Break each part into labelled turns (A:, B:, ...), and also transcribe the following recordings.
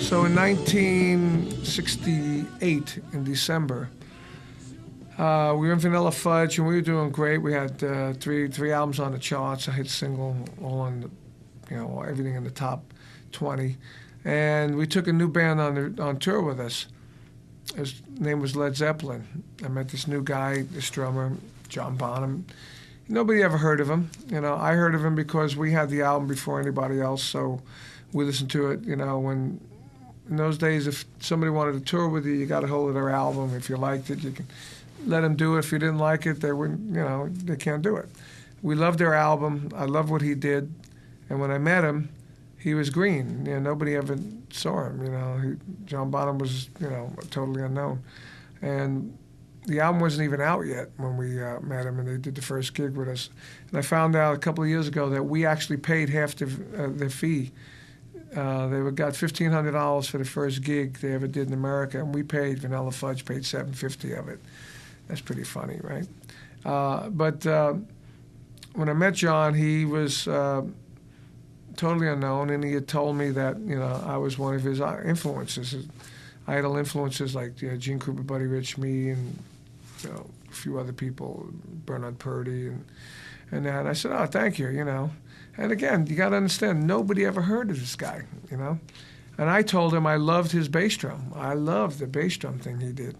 A: So in 1968, in December, we were in Vanilla Fudge, and we were doing great. We had three albums on the charts, a hit single, all on the, everything in the top 20. And we took a new band on tour with us. His name was Led Zeppelin. I met this new guy, this drummer, John Bonham. Nobody ever heard of him. I heard of him because we had the album before anybody else, so we listened to it. When in those days, if somebody wanted to tour with you, you got a hold of their album. If you liked it, you can let them do it. If you didn't like it, they wouldn't. They can't do it. We loved their album. I loved what he did, and when I met him, he was green. Nobody ever saw him. John Bonham was totally unknown, and the album wasn't even out yet when we met him, and they did the first gig with us. And I found out a couple of years ago that we actually paid half their fee. They got $1,500 for the first gig they ever did in America, and we paid, Vanilla Fudge paid $750 of it. That's pretty funny, right? But when I met John, he was totally unknown, and he had told me that I was one of his influences, idol influences like Gene Krupa, Buddy Rich, me, and a few other people, Bernard Purdy, and that. And I said, "Oh, thank you," And again, you got to understand, nobody ever heard of this guy, And I told him I loved his bass drum. I loved the bass drum thing he did.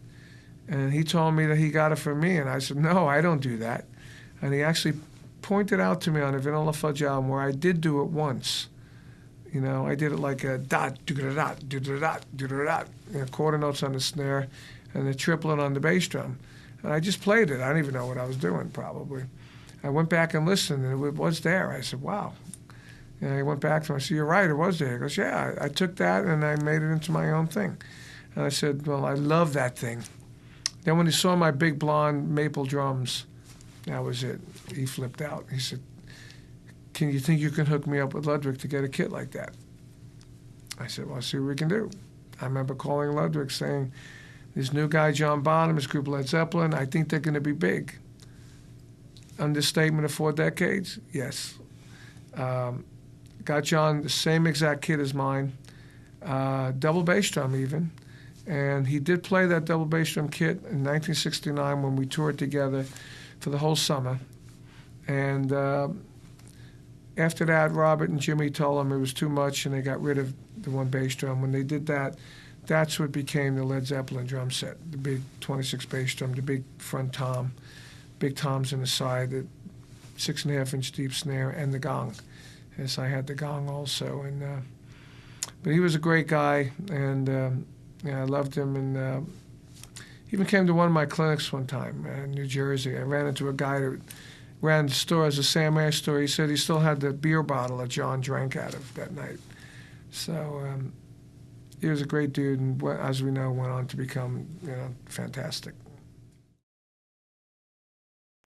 A: And he told me that he got it from me, and I said, "No, I don't do that." And he actually pointed out to me on a Vanilla Fudge album where I did do it once. I did it like a dot, do-da-dot, do-da-dot, do-da-dot, quarter notes on the snare, and a triplet on the bass drum. And I just played it. I don't even know what I was doing, probably. I went back and listened, and it was there. I said, "Wow." He went back to him. I said, "You're right, it was there." He goes, "Yeah, I took that and I made it into my own thing." And I said, "Well, I love that thing." Then when he saw my big blonde maple drums, that was it. He flipped out. He said, "Can you think you can hook me up with Ludwig to get a kit like that?" I said, "Well, I'll see what we can do." I remember calling Ludwig saying, "This new guy, John Bonham, his group Led Zeppelin, I think they're going to be big." Understatement of 4 decades? Yes. Got John the same exact kit as mine, double bass drum even. And he did play that double bass drum kit in 1969 when we toured together for the whole summer. And after that, Robert and Jimmy told him it was too much, and they got rid of the one bass drum. When they did that, that's what became the Led Zeppelin drum set, the big 26 bass drum, the big front tom, big toms in the side, the 6.5-inch deep snare, and the gong. Yes, I had the gong also. And but he was a great guy, and I loved him. And he even came to one of my clinics one time in New Jersey. I ran into a guy that ran the store as a Sam Ash store. He said he still had the beer bottle that John drank out of that night. So he was a great dude, and as we know, went on to become fantastic.